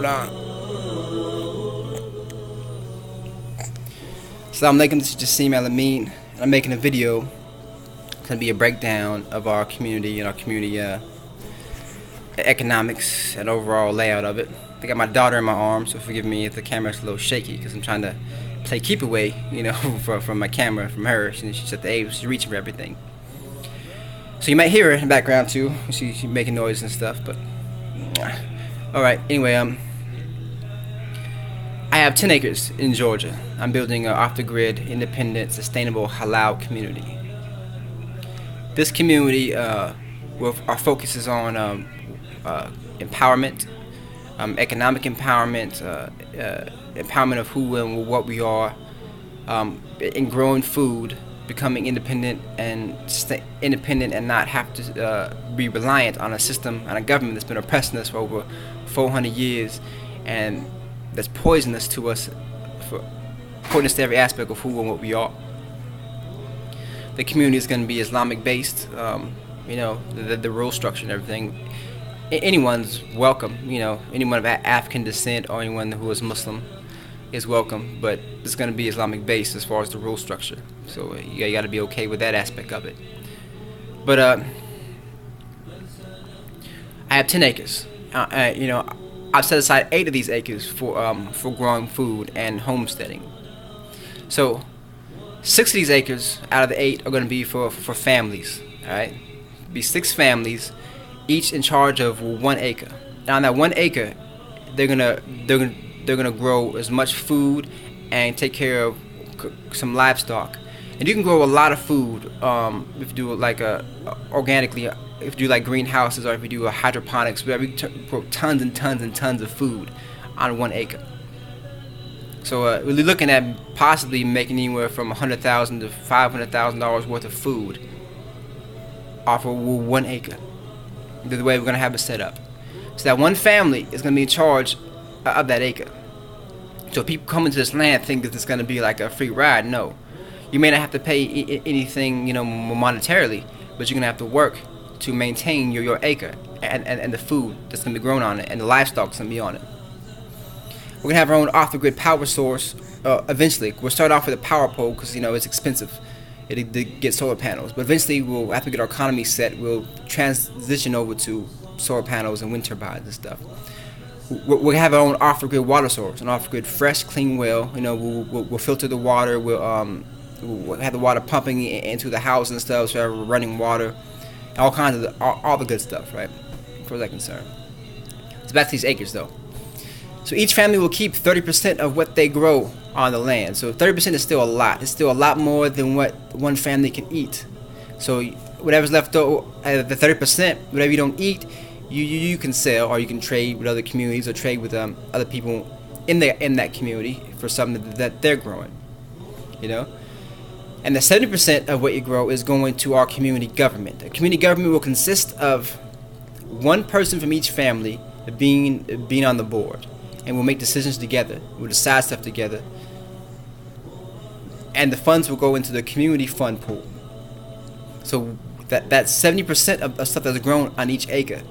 Hold on. Assalamu alaikum, this is Jassim Al-Amin, and I'm making a video. It's going to be a breakdown of our community and our community economics and overall layout of it. I got my daughter in my arms, so forgive me if the camera's a little shaky because I'm trying to play keep away, from my camera, from her. She's at the age, she's reaching for everything. So you might hear her in the background too. She's making noise and stuff, but alright, anyway, I have 10 acres in Georgia. I'm building an off-the-grid, independent, sustainable halal community. This community, our focus is on empowerment, economic empowerment, empowerment of who and what we are, in growing food, becoming independent and not have to be reliant on a system, on a government that's been oppressing us for over 400 years, and that's poisonous to us, for poisonous to every aspect of who and what we are. The community is going to be Islamic based, the rule structure and everything. Anyone's welcome, anyone of African descent or anyone who is Muslim is welcome, but it's going to be Islamic based as far as the rule structure. So you got to be okay with that aspect of it. But I have 10 acres. I've set aside 8 of these acres for growing food and homesteading. So 6 of these acres out of the 8 are going to be for families. All right, be 6 families, each in charge of 1 acre. Now on that 1 acre, they're gonna grow as much food and take care of some livestock. And you can grow a lot of food if you do it like organically, if you do like greenhouses, or if you do a hydroponics, whatever. You can grow tons and tons and tons of food on 1 acre. So we're looking at possibly making anywhere from $100,000 to $500,000 worth of food off of 1 acre. The way we're gonna have it set up, so that one family is gonna be in charge of that acre. So people coming to this land think that it's gonna be like a free ride. No, you may not have to pay anything, monetarily, but you're gonna have to work to maintain your acre and the food that's gonna be grown on it and the livestock that's gonna be on it. We're gonna have our own off-the-grid power source. Eventually, we'll start off with a power pole because it's expensive to get solar panels. But eventually, we'll after we get our economy set, we'll transition over to solar panels and wind turbines and stuff. We'll have our own off-the-grid water source, an off-the-grid fresh, clean well. We'll filter the water. We'll have the water pumping into the house and stuff, so we have running water, all kinds of all the good stuff, right? As far as I'm concerned. So back to these acres, though. So each family will keep 30% of what they grow on the land. So 30% is still a lot. It's still a lot more than what one family can eat. So whatever's left over, the 30%, whatever you don't eat, you can sell, or you can trade with other communities, or trade with other people in that community for something that they're growing. And the 70% of what you grow is going to our community government. The community government will consist of one person from each family being on the board. And we'll make decisions together. We'll decide stuff together. And the funds will go into the community fund pool. So that's 70% of stuff that's grown on each acre.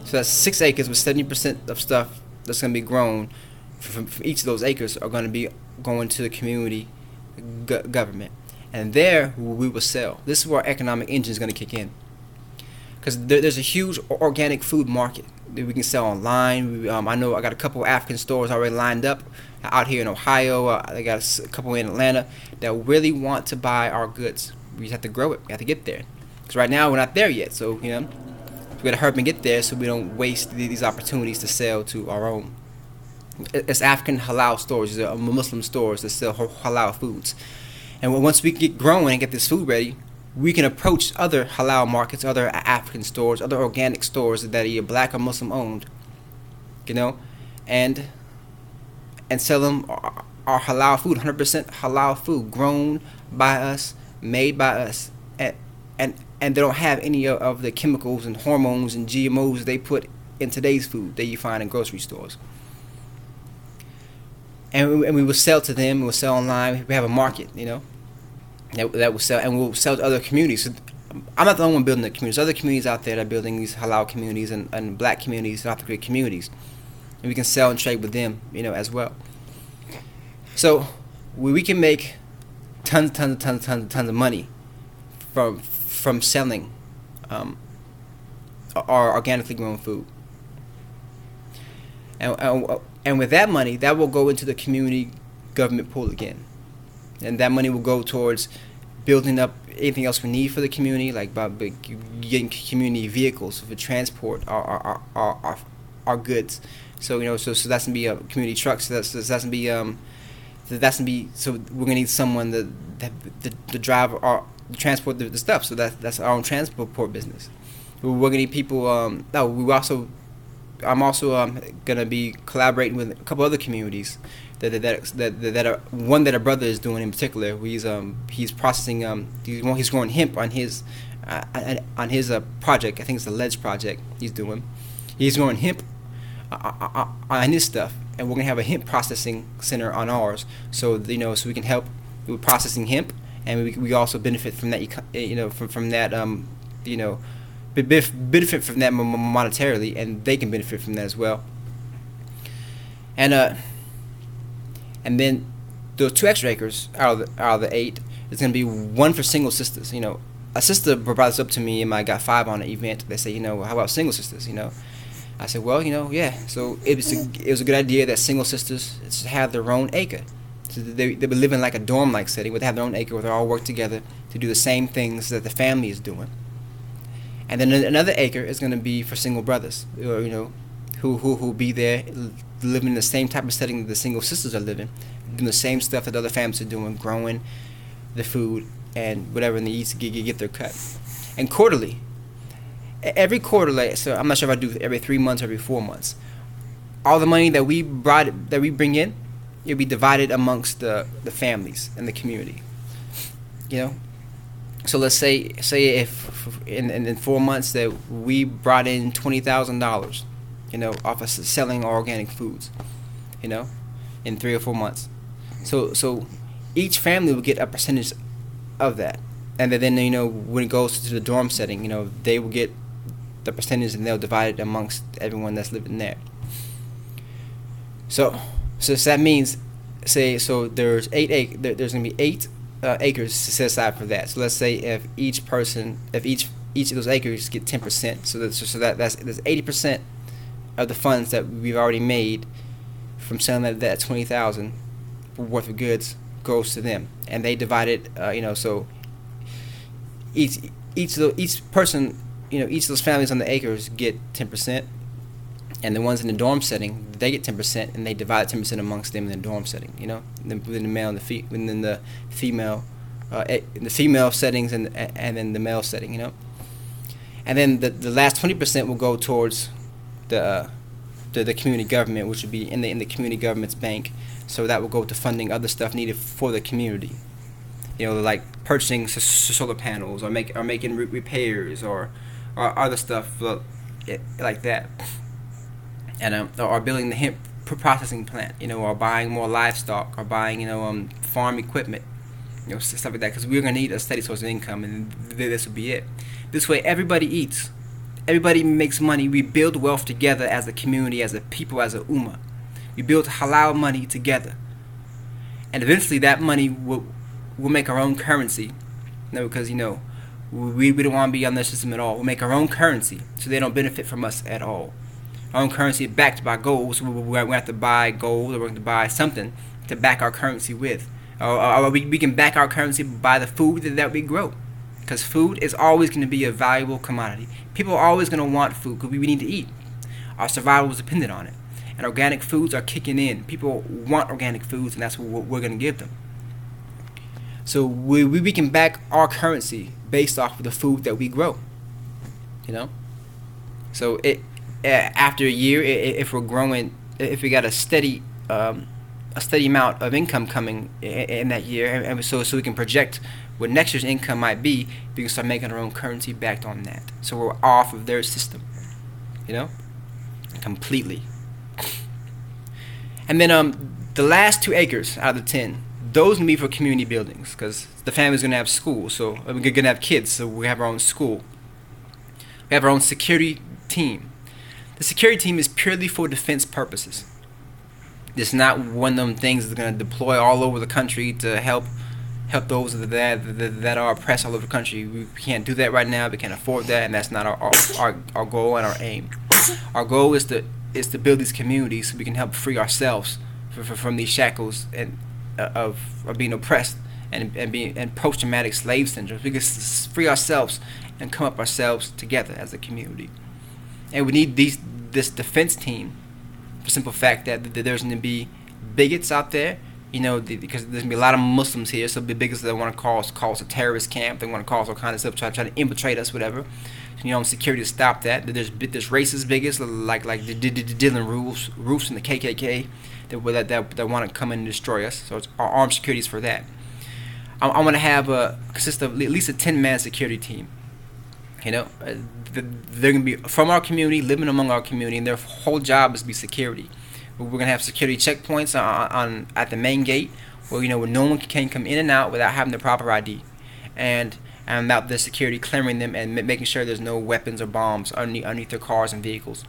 So that's 6 acres with 70% of stuff that's going to be grown from each of those acres are going to be going to the community government. And there we will sell. This is where our economic engine is going to kick in. Because there's a huge organic food market that we can sell online. I know I got a couple of African stores already lined up out here in Ohio. I got a couple in Atlanta that really want to buy our goods. We just have to grow it. We have to get there. Because right now we're not there yet. So, we got to hurry up and get there so we don't waste these opportunities to sell to our own. It's African halal stores, Muslim stores that sell halal foods. And once we get growing and get this food ready, we can approach other halal markets, other African stores, other organic stores that are either black or Muslim owned, and sell them our halal food, 100% halal food, grown by us, made by us, and they don't have any of the chemicals and hormones and GMOs they put in today's food that you find in grocery stores. And we will sell to them. We'll sell online. We have a market, that will sell, and we'll sell to other communities. So I'm not the only one building the communities. There's other communities out there that are building these halal communities and black communities and off-the-grid communities. and we can sell and trade with them, as well. So we can make tons of money from selling our organically grown food, and with that money, that will go into the community government pool again, and that money will go towards building up anything else we need for the community, like by getting community vehicles for transport our goods. So so that's gonna be community trucks. So that's gonna be so we're gonna need someone to drive or transport the stuff. So that's our own transport business. We're gonna need people. I'm also gonna be collaborating with a couple other communities that are one that a brother is doing in particular. He's processing he's growing hemp on his project. I think it's the Ledge project he's doing. He's growing hemp on his stuff, and we're gonna have a hemp processing center on ours. So so we can help with processing hemp, and we also benefit from that. From that benefit from that monetarily, and they can benefit from that as well. And then those 2 extra acres out of the 8 is going to be one for single sisters. A sister brought this up to me, and I got 5 on an event. They say, how about single sisters? I said, well, yeah. So it was a good idea that single sisters have their own acre. So they would live in like a dorm-like setting, where they have their own acre, where they all work together to do the same things that the family is doing. And then another acre is going to be for single brothers, who be there, living in the same type of setting that the single sisters are living, doing the same stuff that other families are doing, growing the food and whatever they eat to get their cut. And quarterly, every quarter, so I'm not sure if I do every 3 months or every 4 months, all the money that we bring in, it'll be divided amongst the families and the community. So let's say if in 4 months that we brought in $20,000, off of selling our organic foods, in 3 or 4 months. So each family will get a percentage of that, and then when it goes to the dorm setting, they will get the percentage, and they'll divide it amongst everyone that's living there. So that means, there's there's gonna be 8 acres set aside for that. So let's say if each of those acres get 10%, that's 80% of the funds that we've already made from selling that 20,000 worth of goods goes to them, and they divide it. So each person, each of those families on the acres get 10%, and the ones in the dorm setting, they get 10%, and they divide 10% amongst them in the dorm setting. Within the male and within the female, in the female settings, and then the male setting. And then the last 20% will go towards the community government, which would be in the community government's bank. So that will go to funding other stuff needed for the community. Like purchasing solar panels, or making repairs, or other stuff like that. And or building the hemp processing plant, or buying more livestock, or buying farm equipment, stuff like that, because we're gonna need a steady source of income, and this will be it. This way, everybody eats, everybody makes money. We build wealth together as a community, as a people, as a ummah. We build halal money together, and eventually that money will make our own currency. Because we don't want to be on their system at all. We'll make our own currency, so they don't benefit from us at all. Our own currency backed by gold, so we have to buy gold, or we have to buy something to back our currency with. Or we can back our currency by the food that we grow. Because food is always going to be a valuable commodity. People are always going to want food, because we need to eat. Our survival is dependent on it. And organic foods are kicking in. People want organic foods, and that's what we're going to give them. So we can back our currency based off of the food that we grow. So after a year, if we're growing, if we got a steady amount of income coming in that year, and so we can project what next year's income might be, we can start making our own currency backed on that. So we're off of their system, completely. And then the last 2 acres out of the 10, those can be for community buildings, because the family's going to have school, so we're going to have kids, so we have our own school. We have our own security team. The security team is purely for defense purposes. It's not one of them things that's going to deploy all over the country to help those that are oppressed all over the country. We can't do that right now. We can't afford that, and that's not our goal and our aim. Our goal is to build these communities so we can help free ourselves from these shackles and of being oppressed and being and post-traumatic slave syndrome. We can free ourselves and come up ourselves together as a community. And we need this defense team for the simple fact that there's going to be bigots out there, because there's going to be a lot of Muslims here, so the bigots that want to call us a terrorist camp, they want to call us all kinds of stuff, try to infiltrate us, whatever. Security to stop that. There's racist bigots like the Dylan Roofs and the KKK that want to come in and destroy us. So it's our armed security is for that. I want to have consist of at least a 10-man security team. They're going to be from our community, living among our community, and their whole job is to be security. We're going to have security checkpoints at the main gate where no one can come in and out without having the proper ID, and without the security clearing them and making sure there's no weapons or bombs underneath their cars and vehicles.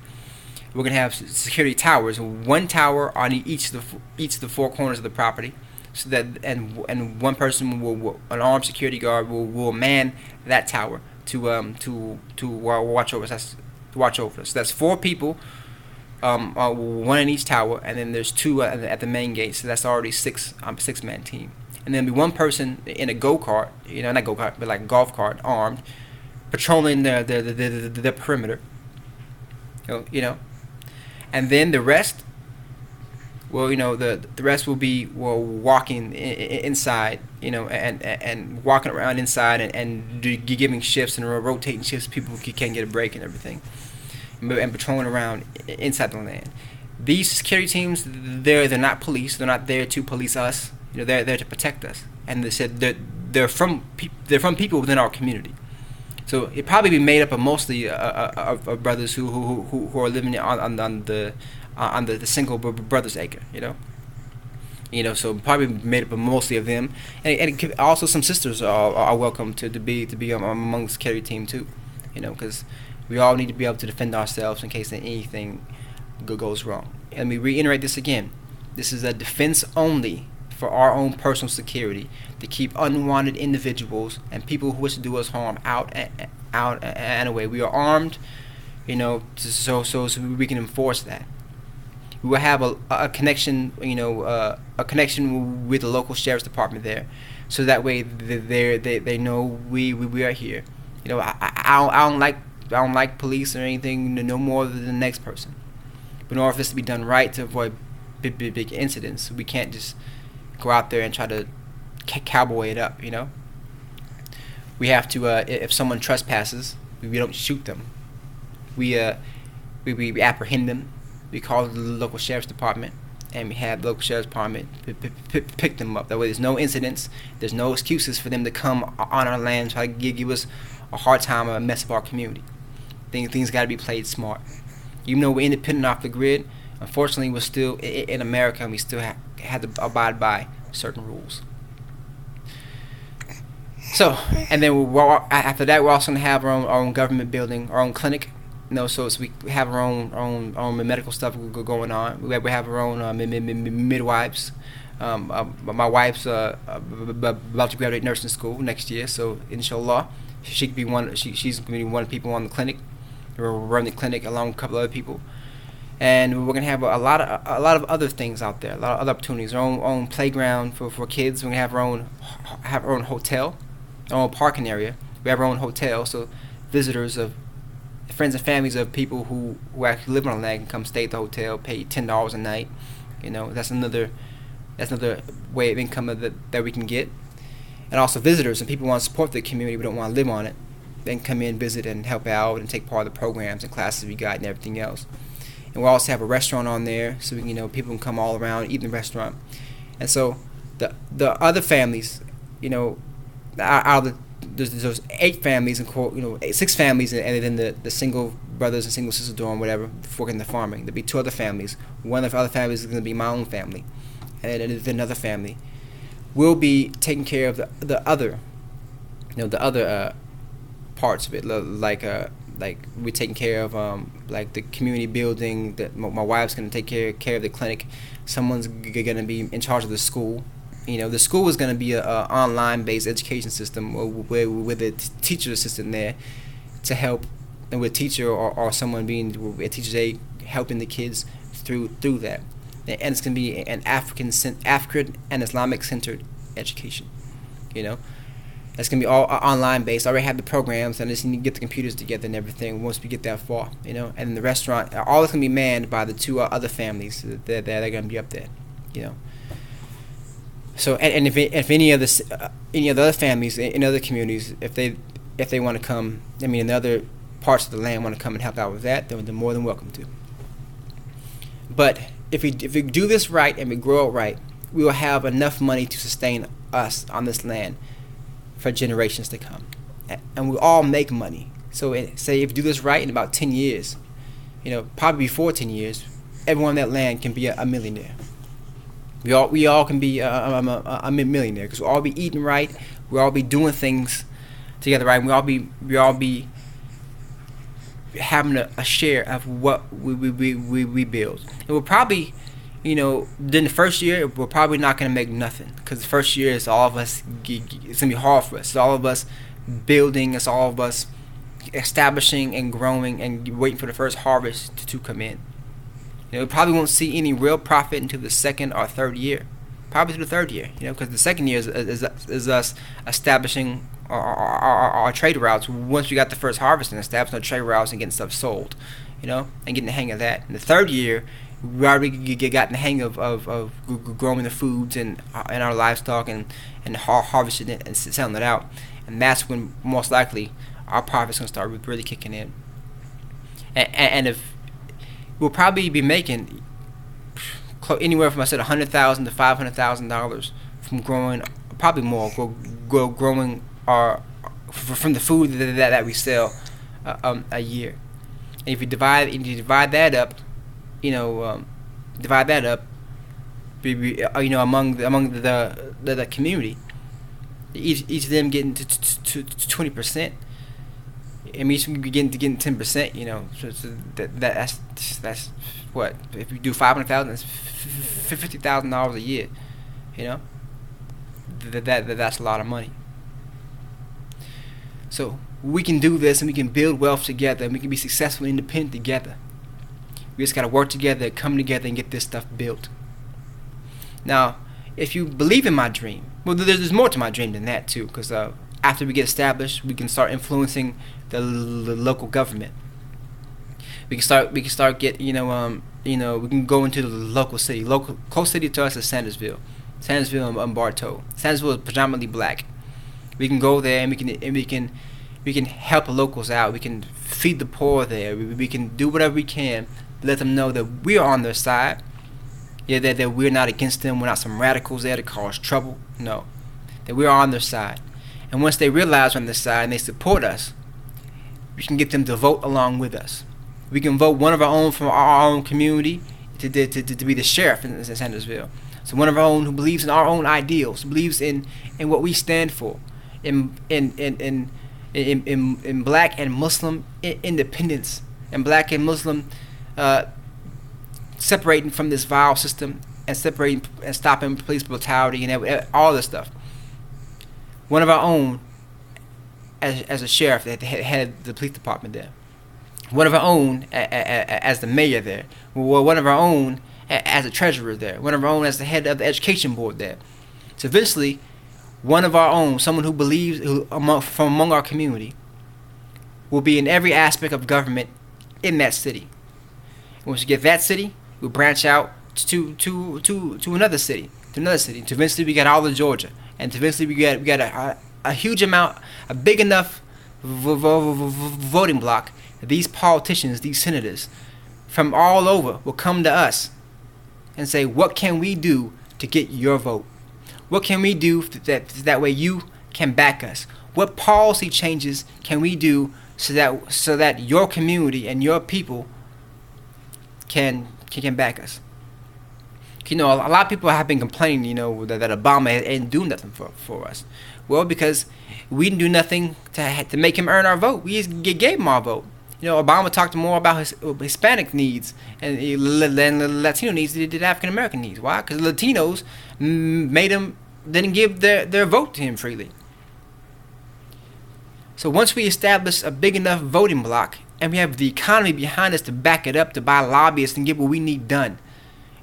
We're going to have security towers, one tower on each of the four corners of the property, so that and one person an armed security guard will man that tower to watch over us. So that's 4 people, one in each tower, and then there's 2 at the main gate. So that's already 6-man team. And then be one person in a go-kart, not go-kart, but like golf cart, armed, patrolling the perimeter. And then the rest, the rest will be walking inside, and walking around inside and giving shifts and rotating shifts. People can't get a break and everything, and patrolling around inside the land. These security teams, they're not police. They're not there to police us. They're there to protect us. And they said they're from people within our community. So it probably be made up of mostly of brothers who are living on the single brothers acre, so probably made up of mostly of them, and also some sisters are welcome to be among the security team too, because we all need to be able to defend ourselves in case anything goes wrong. And we reiterate this again: this is a defense only for our own personal security, to keep unwanted individuals and people who wish to do us harm out and away. We are armed, so we can enforce that. We will have a connection, a connection with the local sheriff's department there, so that way they know we are here. I don't like police or anything no more than the next person. But in order for this to be done right, to avoid big incidents, we can't just go out there and try to cowboy it up. We have to. If someone trespasses, we don't shoot them. We apprehend them. We call the local sheriff's department, and we have the local sheriff's department pick them up. That way there's no incidents, there's no excuses for them to come on our land and try to give us a hard time or mess up our community. Things got to be played smart. Even though we're independent off the grid, unfortunately we're still in America, and we still have to abide by certain rules. So, and then after that, we're also going to have our own government building, our own clinic. So we have our own medical stuff going on. We have our own midwives. My wife's about to graduate nursing school next year, so inshallah, she could be one. She's going to be one of the people on the clinic, run the clinic along with a couple other people. And we're gonna have a lot of other things out there, a lot of other opportunities. Our own playground for kids. We're gonna have our own hotel, our own parking area. We have our own hotel, so visitors of friends and families of people who actually live on the land can come stay at the hotel, pay $10 a night. That's another way of income that we can get. And also visitors and people who want to support the community but don't want to live on it, they can come in, visit, and help out and take part of the programs and classes we got and everything else. And we'll also have a restaurant on there, so we can, people can come all around, eat in the restaurant. And so the other families, out of there's 8 families, and 6 families, and then the single brothers and single sisters doing whatever, working the farming. There'll be 2 other families. One of the other families is going to be my own family, and then another family. We'll be taking care of the other, the other parts of it, like like we're taking care of like the community building. That my wife's gonna take care of the clinic. Someone's gonna be in charge of the school. The school is gonna be a online based education system with a teacher assistant there to help, and with teacher or someone being a teacher's aide helping the kids through that. And it's gonna be an African and Islamic centered education. It's gonna be all online based. I already have the programs, and I just need to get the computers together and everything. Once we get that far, and in the restaurant, all it's gonna be manned by the two other families that are gonna be up there. So and if any of the other families in other communities, if they want to come, in other parts of the land want to come and help out with that, then they're more than welcome to. But if we do this right and we grow it right, we will have enough money to sustain us on this land for generations to come, and we all make money. So say if you do this right, in about 10 years, probably before 10 years, everyone on that land can be a millionaire. We all can be a millionaire, because we'll all be eating right, we'll all be doing things together right, and we all be having a share of what we build. And we'll probably, then the first year we're probably not gonna make nothing, because the first year is all of us. It's gonna be hard for us. It's all of us building. It's all of us establishing and growing and waiting for the first harvest to come in. We probably won't see any real profit until the second or third year. Probably to the third year, because the second year is us establishing our trade routes. Once we got the first harvest and establishing our trade routes and getting stuff sold, and getting the hang of that. In the third year, we already gotten the hang of growing the foods and our livestock and harvesting it and selling it out. And that's when most likely our profits gonna start really kicking in. And if we'll probably be making anywhere from, I said, $100,000 to $500,000 from growing, probably more, growing from the food that we sell a year. And if you divide that up, among the community, each of them getting to 20%. Each of them getting 10%. So that's what, if you do 500,000, that's $50,000 a year. That's a lot of money. So we can do this, and we can build wealth together, and we can be successful and independent together. We just gotta work together, come together, and get this stuff built. Now, if you believe in my dream, well, there's more to my dream than that too, because after we get established, we can start influencing the local government. We can start we can go into the local city. Close city to us is Sandersville and Bartow. Sandersville is predominantly black. We can go there, and we can help the locals out. We can feed the poor there. We can do whatever we can to let them know that we are on their side. That we're not against them. We're not some radicals there to cause trouble. No, that we are on their side. And once they realize we're on their side and they support us, we can get them to vote along with us. We can vote one of our own from our own community to be the sheriff in Sandersville. So one of our own who believes in our own ideals, believes in what we stand for, in black and Muslim independence, and black and Muslim separating from this vile system, and separating and stopping police brutality and all this stuff. One of our own as a sheriff that head the police department there. One of our own as the mayor there. One of our own as a treasurer there. One of our own as the head of the education board there. So eventually, one of our own, someone who believes from among our community, will be in every aspect of government in that city. And once we get that city, we'll branch out to another city, to eventually we got all of Georgia, and eventually we got a huge amount, a big enough voting block that these politicians, these senators from all over will come to us and say, what can we do to get your vote? What can we do that way you can back us? What policy changes can we do so that your community and your people can back us? A lot of people have been complaining, that Obama ain't doing nothing for us. Well, because we didn't do nothing to make him earn our vote. We just gave him our vote. Obama talked more about his Hispanic needs and Latino needs than he did African American needs. Why? Because Latinos made him didn't give their vote to him freely. So once we establish a big enough voting bloc and we have the economy behind us to back it up, to buy lobbyists and get what we need done,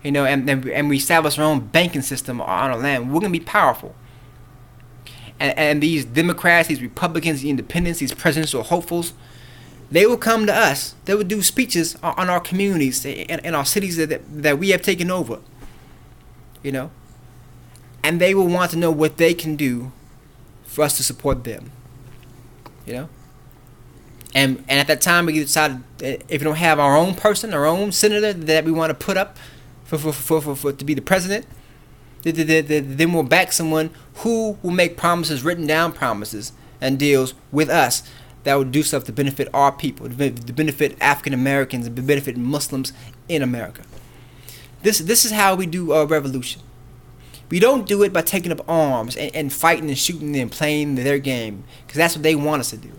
and we establish our own banking system on our land, we're gonna be powerful. And these Democrats, these Republicans, the Independents, these presidential hopefuls, they will come to us. They will do speeches on our communities in our cities that we have taken over. And they will want to know what they can do for us to support them. And at that time, we decide if we don't have our own person, our own senator that we want to put up for to be the president, then we'll back someone who will make promises, written down promises and deals with us that will do stuff to benefit our people, to benefit African Americans, and to benefit Muslims in America. This is how we do a revolution. We don't do it by taking up arms and fighting and shooting and playing their game, because that's what they want us to do.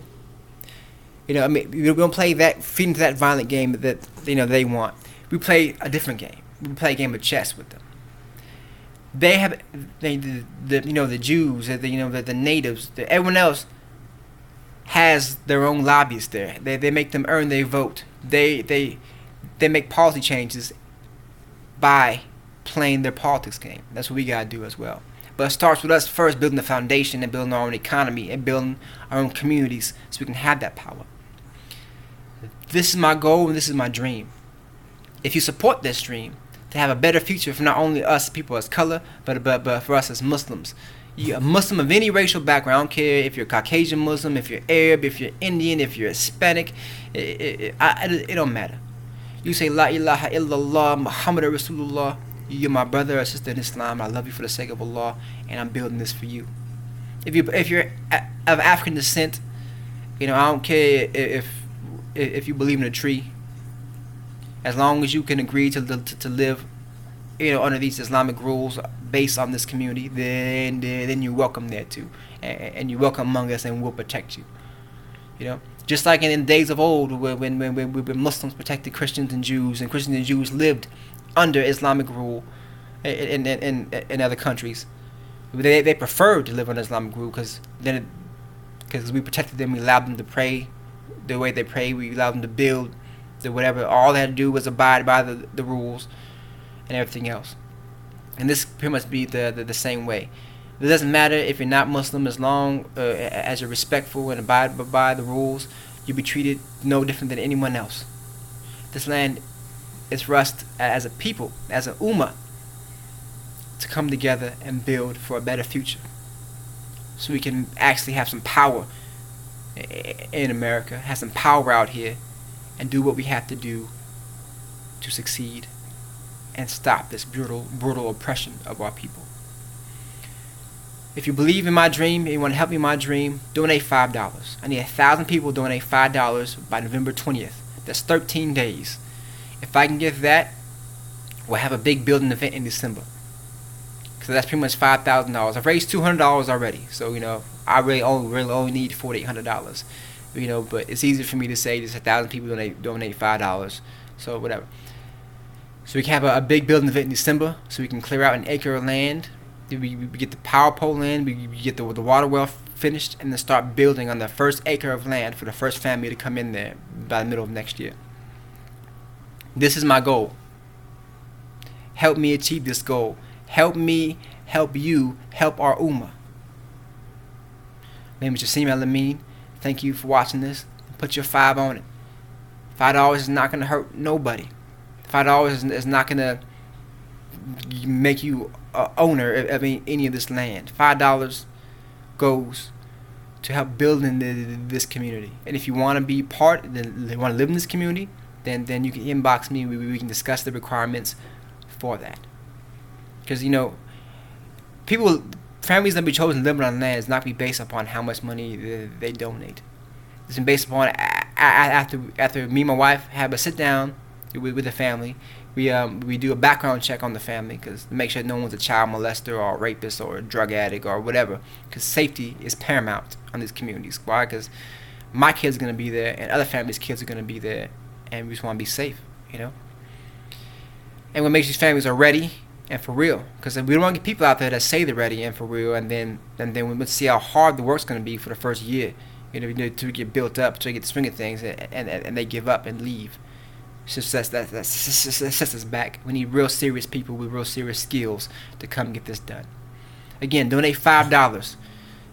We're gonna play that, feed into that violent game that they want. We play a different game. We play a game of chess with them. They have the Jews, the natives, everyone else has their own lobbyists there. They make them earn their vote. They make policy changes by playing their politics game. That's what we gotta do as well. But it starts with us first building the foundation and building our own economy and building our own communities so we can have that power. This is my goal and this is my dream. If you support this dream, to have a better future for not only us people as color, but for us as Muslims. You're a Muslim of any racial background. I don't care if you're Caucasian Muslim, if you're Arab, if you're Indian, if you're Hispanic. It don't matter. You say La ilaha illallah Muhammad Rasulullah. You're my brother or sister in Islam. I love you for the sake of Allah, and I'm building this for you. If you're of African descent, I don't care if you believe in a tree. As long as you can agree to live, under these Islamic rules based on this community, then you're welcome there too, and you're welcome among us, and we'll protect you. Just like in the days of old, when Muslims protected Christians and Jews, and Christians and Jews lived under Islamic rule in other countries. They preferred to live under Islamic rule because we protected them. We allowed them to pray the way they pray. We allowed them to build whatever. All they had to do was abide by the rules and everything else. And this pretty much be the same way. It doesn't matter if you're not Muslim, as long as you're respectful and abide by the rules, you'll be treated no different than anyone else. This land is for us as a people, as an ummah, to come together and build for a better future, so we can actually have some power in America, have some power out here, and do what we have to do to succeed and stop this brutal oppression of our people. If you believe in my dream and you want to help me in my dream, donate $5. I need 1,000 people to donate $5 by November 20th. That's 13 days. If I can get that, we'll have a big building event in December. So that's pretty much $5,000. I've raised $200 already, so I really only need $4,800. But it's easier for me to say just 1,000 people donate $5. So whatever. So we can have a big building event in December, so we can clear out an acre of land. We get the power pole land, we get the water well finished, and then start building on the first acre of land for the first family to come in there by the middle of next year. This is my goal. Help me achieve this goal. Help me, help you, help our ummah. My name is Jassim Al-Amin. Thank you for watching this. Put your $5 on it. $5 is not going to hurt nobody. $5 is not going to make you owner of any of this land. $5 goes to help building this community. And if you want to be part, then you want to live in this community, then you can inbox me. We can discuss the requirements for that. Because families that be chosen to live on land is not be based upon how much money they donate. It's based upon after me and my wife have a sit down with the family. We do a background check on the family to make sure no one's a child molester or a rapist or a drug addict or whatever. Because safety is paramount on these communities. Why? Because my kids are gonna be there, and other families' kids are gonna be there, and we just want to be safe, you know. And what makes these families are ready and for real, because we don't want to get people out there that say they're ready and for real, and then we see how hard the work's gonna be for the first year, you know, to get built up, to get the swing of things, and they give up and leave. It's just that sets us back. We need real serious people with real serious skills to come get this done. Again, donate $5.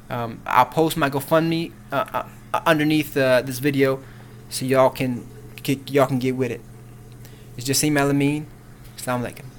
I'll post my GoFundMe underneath this video, so y'all can get with it. It's Jassim Al-Amin. Assalamu alaikum.